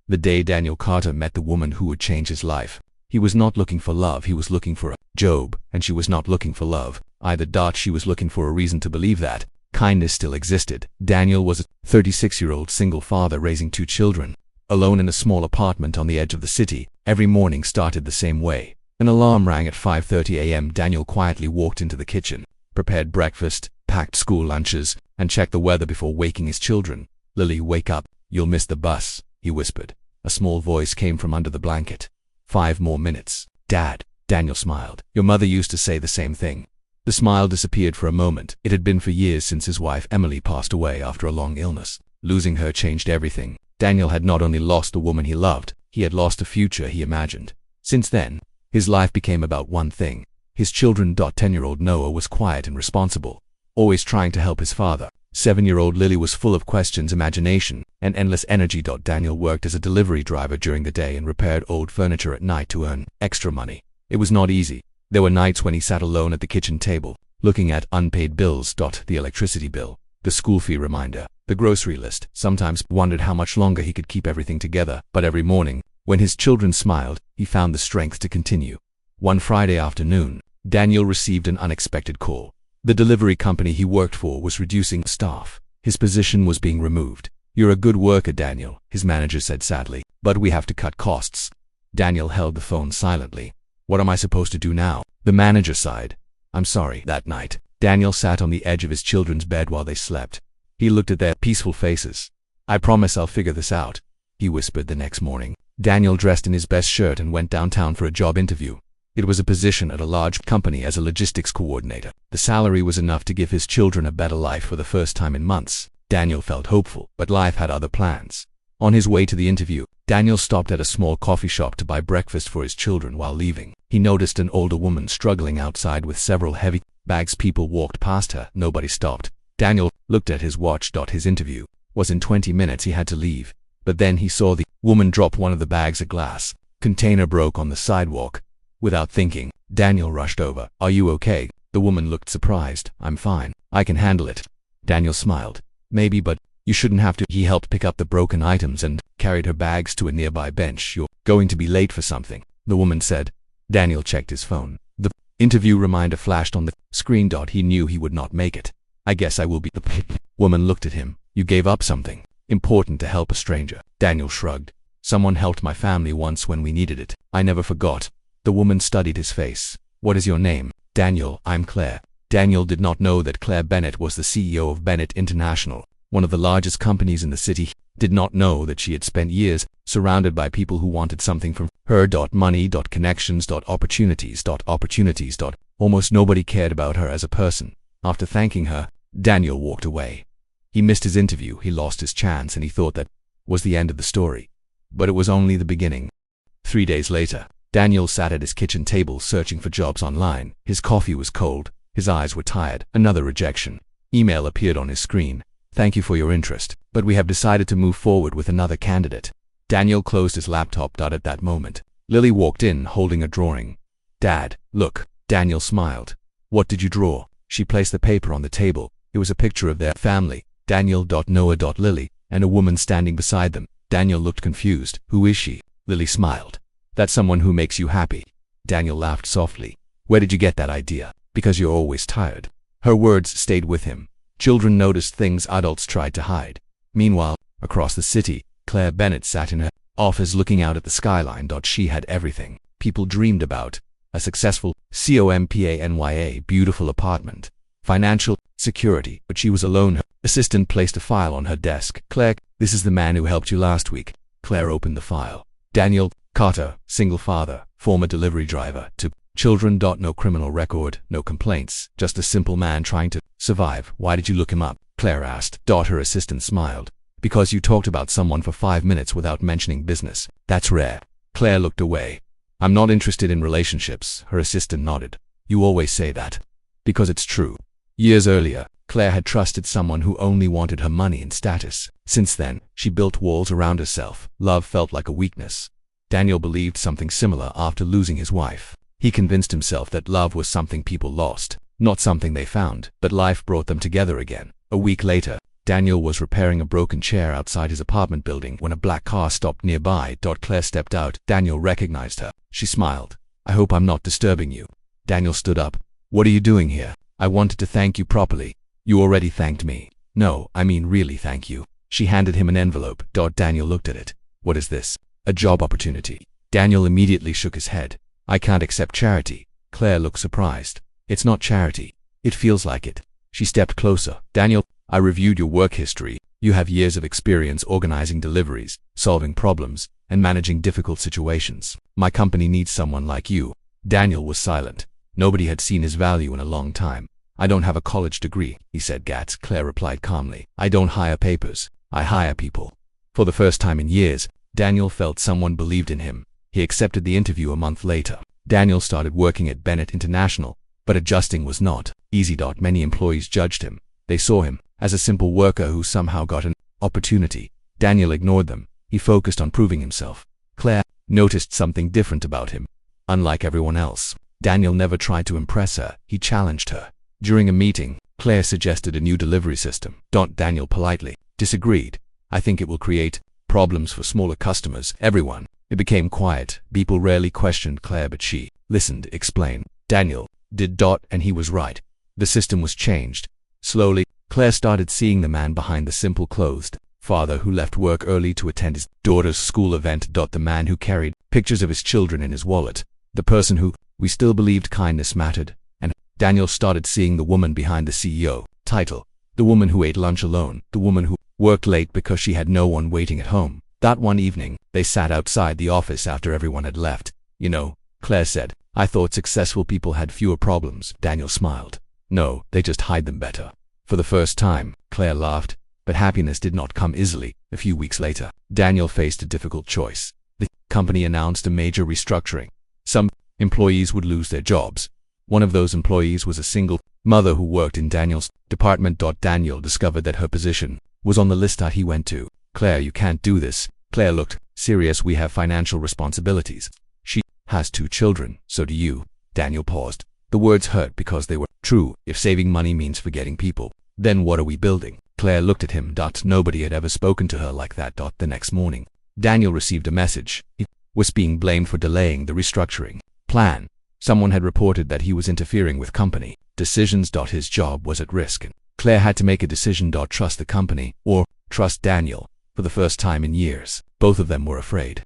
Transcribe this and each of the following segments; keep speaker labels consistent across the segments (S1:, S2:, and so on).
S1: The day Daniel Carter met the woman who would change his life. He was not looking for love, he was looking for a job, and she was not looking for love either. She was looking for a reason to believe that kindness still existed. Daniel was a 36-year-old single father raising 2 children, alone in a small apartment on the edge of the city. Every morning started the same way. An alarm rang at 5:30 a.m. Daniel quietly walked into the kitchen, prepared breakfast, packed school lunches, and checked the weather before waking his children. "Lily, wake up. You'll miss the bus," he whispered. A small voice came from under the blanket. 5 more minutes. "Dad." Daniel smiled. "Your mother used to say the same thing." The smile disappeared for a moment. It had been for years since his wife Emily passed away after a long illness. Losing her changed everything. Daniel had not only lost the woman he loved, he had lost a future he imagined. Since then, his life became about one thing: his children. 10-year-old Noah was quiet and responsible, always trying to help his father. 7-year-old Lily was full of questions, imagination, and endless energy. Daniel worked as a delivery driver during the day and repaired old furniture at night to earn extra money. It was not easy. There were nights when he sat alone at the kitchen table, looking at unpaid bills. The electricity bill, the school fee reminder, the grocery list. Sometimes wondered how much longer he could keep everything together. But every morning, when his children smiled, he found the strength to continue. One Friday afternoon, Daniel received an unexpected call. The delivery company he worked for was reducing staff. His position was being removed. "You're a good worker, Daniel," his manager said sadly, "but we have to cut costs." Daniel held the phone silently. "What am I supposed to do now?" The manager sighed. "I'm sorry." That night, Daniel sat on the edge of his children's bed while they slept. He looked at their peaceful faces. "I promise I'll figure this out," he whispered. The next morning, Daniel dressed in his best shirt and went downtown for a job interview. It was a position at a large company as a logistics coordinator. The salary was enough to give his children a better life for the first time in months. Daniel felt hopeful, but life had other plans. On his way to the interview, Daniel stopped at a small coffee shop to buy breakfast for his children. While leaving, he noticed an older woman struggling outside with several heavy bags. People walked past her. Nobody stopped. Daniel looked at his watch. His interview was in 20 minutes. He had to leave. But then he saw the woman drop one of the bags. A glass container broke on the sidewalk. Without thinking, Daniel rushed over. "Are you okay?" The woman looked surprised. "I'm fine. I can handle it." Daniel smiled. "Maybe, but you shouldn't have to." He helped pick up the broken items and carried her bags to a nearby bench. "You're going to be late for something," the woman said. Daniel checked his phone. The interview reminder flashed on the screen. He knew he would not make it. "I guess I will be." The woman looked at him. "You gave up something important to help a stranger." Daniel shrugged. "Someone helped my family once when we needed it. I never forgot." The woman studied his face. "What is your name?" "Daniel, I'm Claire." Daniel did not know that Claire Bennett was the CEO of Bennett International, one of the largest companies in the city. Did not know that she had spent years surrounded by people who wanted something from her. Money, connections, opportunities. Almost nobody cared about her as a person. After thanking her, Daniel walked away. He missed his interview, he lost his chance, and he thought that was the end of the story. But it was only the beginning. 3 days later, Daniel sat at his kitchen table searching for jobs online. His coffee was cold. His eyes were tired. Another rejection. Email appeared on his screen. "Thank you for your interest, but we have decided to move forward with another candidate." Daniel closed his laptop. At that moment, Lily walked in holding a drawing. "Dad, look." Daniel smiled. "What did you draw?" She placed the paper on the table. It was a picture of their family, Daniel, Noah, Lily, and a woman standing beside them. Daniel looked confused. "Who is she?" Lily smiled. "That's someone who makes you happy." Daniel laughed softly. "Where did you get that idea?" "Because you're always tired." Her words stayed with him. Children noticed things adults tried to hide. Meanwhile, across the city, Claire Bennett sat in her office looking out at the skyline. She had everything people dreamed about: a successful company, beautiful apartment, financial security. But she was alone. Her assistant placed a file on her desk. "Claire, this is the man who helped you last week." Claire opened the file. "Daniel Carter, single father, former delivery driver, 2 children. No criminal record, no complaints, just a simple man trying to survive." "Why did you look him up?" Claire asked. Her assistant smiled. "Because you talked about someone for 5 minutes without mentioning business. That's rare." Claire looked away. "I'm not interested in relationships." Her assistant nodded. "You always say that." "Because it's true." Years earlier, Claire had trusted someone who only wanted her money and status. Since then, she built walls around herself. Love felt like a weakness. Daniel believed something similar after losing his wife. He convinced himself that love was something people lost, not something they found. But life brought them together again. A week later, Daniel was repairing a broken chair outside his apartment building when a black car stopped nearby. Claire stepped out. Daniel recognized her. She smiled. I hope I'm not disturbing you. Daniel stood up. What are you doing here? I wanted to thank you properly. You already thanked me. No, I mean really thank you. She handed him an envelope. Daniel looked at it. What is this? A job opportunity. Daniel immediately shook his head. I can't accept charity. Claire looked surprised. It's not charity. It feels like it. She stepped closer. Daniel, I reviewed your work history. You have years of experience organizing deliveries, solving problems, and managing difficult situations. My company needs someone like you. Daniel was silent. Nobody had seen his value in a long time. I don't have a college degree, he said. Gats. Claire replied calmly. I don't hire papers. I hire people. For the first time in years, Daniel felt someone believed in him. He accepted the interview a month later. Daniel started working at Bennett International, but adjusting was not easy. Many employees judged him. They saw him as a simple worker who somehow got an opportunity. Daniel ignored them. He focused on proving himself. Claire noticed something different about him. Unlike everyone else, Daniel never tried to impress her. He challenged her. During a meeting, Claire suggested a new delivery system. Daniel politely disagreed. I think it will create problems for smaller customers. It became quiet. People rarely questioned Claire, but she listened. Explain. Daniel did. And he was right. The system was changed. Slowly, Claire started seeing the man behind the simple clothed father who left work early to attend his daughter's school event. The man who carried pictures of his children in his wallet. The person who we still believed kindness mattered. And Daniel started seeing the woman behind the CEO title. The woman who ate lunch alone. The woman who worked late because she had no one waiting at home. That one evening, they sat outside the office after everyone had left. You know, Claire said, I thought successful people had fewer problems. Daniel smiled. No, they just hide them better. For the first time, Claire laughed, but happiness did not come easily. A few weeks later, Daniel faced a difficult choice. The company announced a major restructuring. Some employees would lose their jobs. One of those employees was a single mother who worked in Daniel's department. Daniel discovered that her position was on the list that he went to. Claire, you can't do this. Claire looked serious. We have financial responsibilities. She has 2 children. So do you. Daniel paused. The words hurt because they were true. If saving money means forgetting people, then what are we building? Claire looked at him. Nobody had ever spoken to her like that. The next morning, Daniel received a message. He was being blamed for delaying the restructuring plan. Someone had reported that he was interfering with company decisions. His job was at risk. Claire had to make a decision. Trust the company or trust Daniel. For the first time in years, both of them were afraid.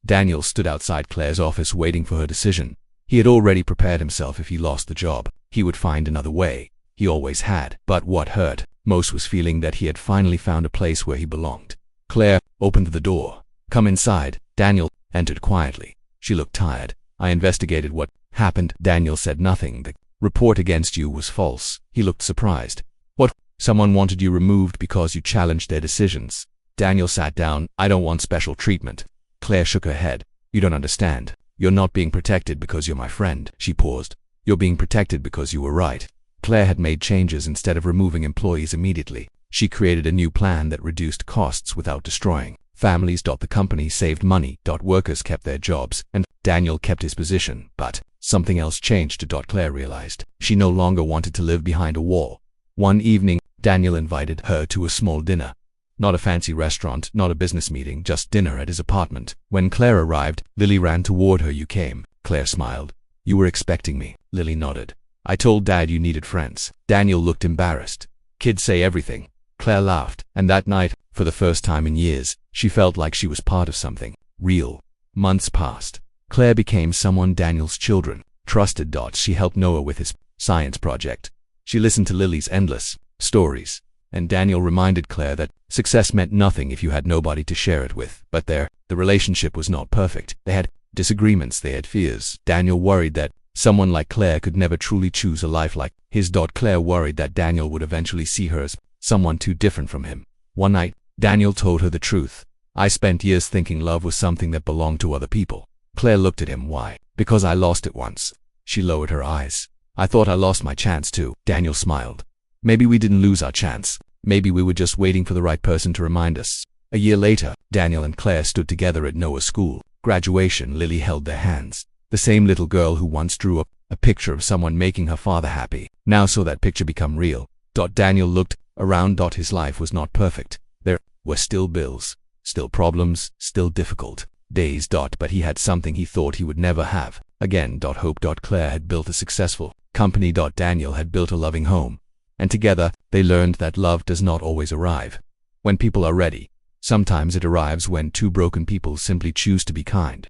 S1: Daniel stood outside Claire's office waiting for her decision. He had already prepared himself. If he lost the job, he would find another way. He always had. But what hurt most was feeling that he had finally found a place where he belonged. Claire opened the door. Come inside. Daniel entered quietly. She looked tired. I investigated what happened. Daniel said nothing. The report against you was false. He looked surprised. What? Someone wanted you removed because you challenged their decisions. Daniel sat down. I don't want special treatment. Claire shook her head. You don't understand. You're not being protected because you're my friend. She paused. You're being protected because you were right. Claire had made changes. Instead of removing employees immediately, she created a new plan that reduced costs without destroying families. The company saved money. Workers kept their jobs, and Daniel kept his position. But something else changed. Claire realized she no longer wanted to live behind a wall. One evening, Daniel invited her to a small dinner. Not a fancy restaurant, not a business meeting, just dinner at his apartment. When Claire arrived, Lily ran toward her. You came. Claire smiled. You were expecting me. Lily nodded. I told Dad you needed friends. Daniel looked embarrassed. Kids say everything. Claire laughed, and that night, for the first time in years, she felt like she was part of something real. Months passed. Claire became someone Daniel's children trusted. She helped Noah with his science project. She listened to Lily's endless stories. And Daniel reminded Claire that success meant nothing if you had nobody to share it with. But the relationship was not perfect. They had disagreements, they had fears. Daniel worried that someone like Claire could never truly choose a life like his. Claire worried that Daniel would eventually see her as someone too different from him. One night, Daniel told her the truth. I spent years thinking love was something that belonged to other people. Claire looked at him. Why? Because I lost it once. She lowered her eyes. I thought I lost my chance too. Daniel smiled. Maybe we didn't lose our chance. Maybe we were just waiting for the right person to remind us. A year later, Daniel and Claire stood together at Noah's school graduation. Lily held their hands. The same little girl who once drew a picture of someone making her father happy now saw that picture become real. Daniel looked Around. His life was not perfect. There were still bills, still problems, still difficult days. But he had something he thought he would never have again. Hope. Claire had built a successful company. Daniel had built a loving home. And together, they learned that love does not always arrive when people are ready. Sometimes it arrives when two broken people simply choose to be kind.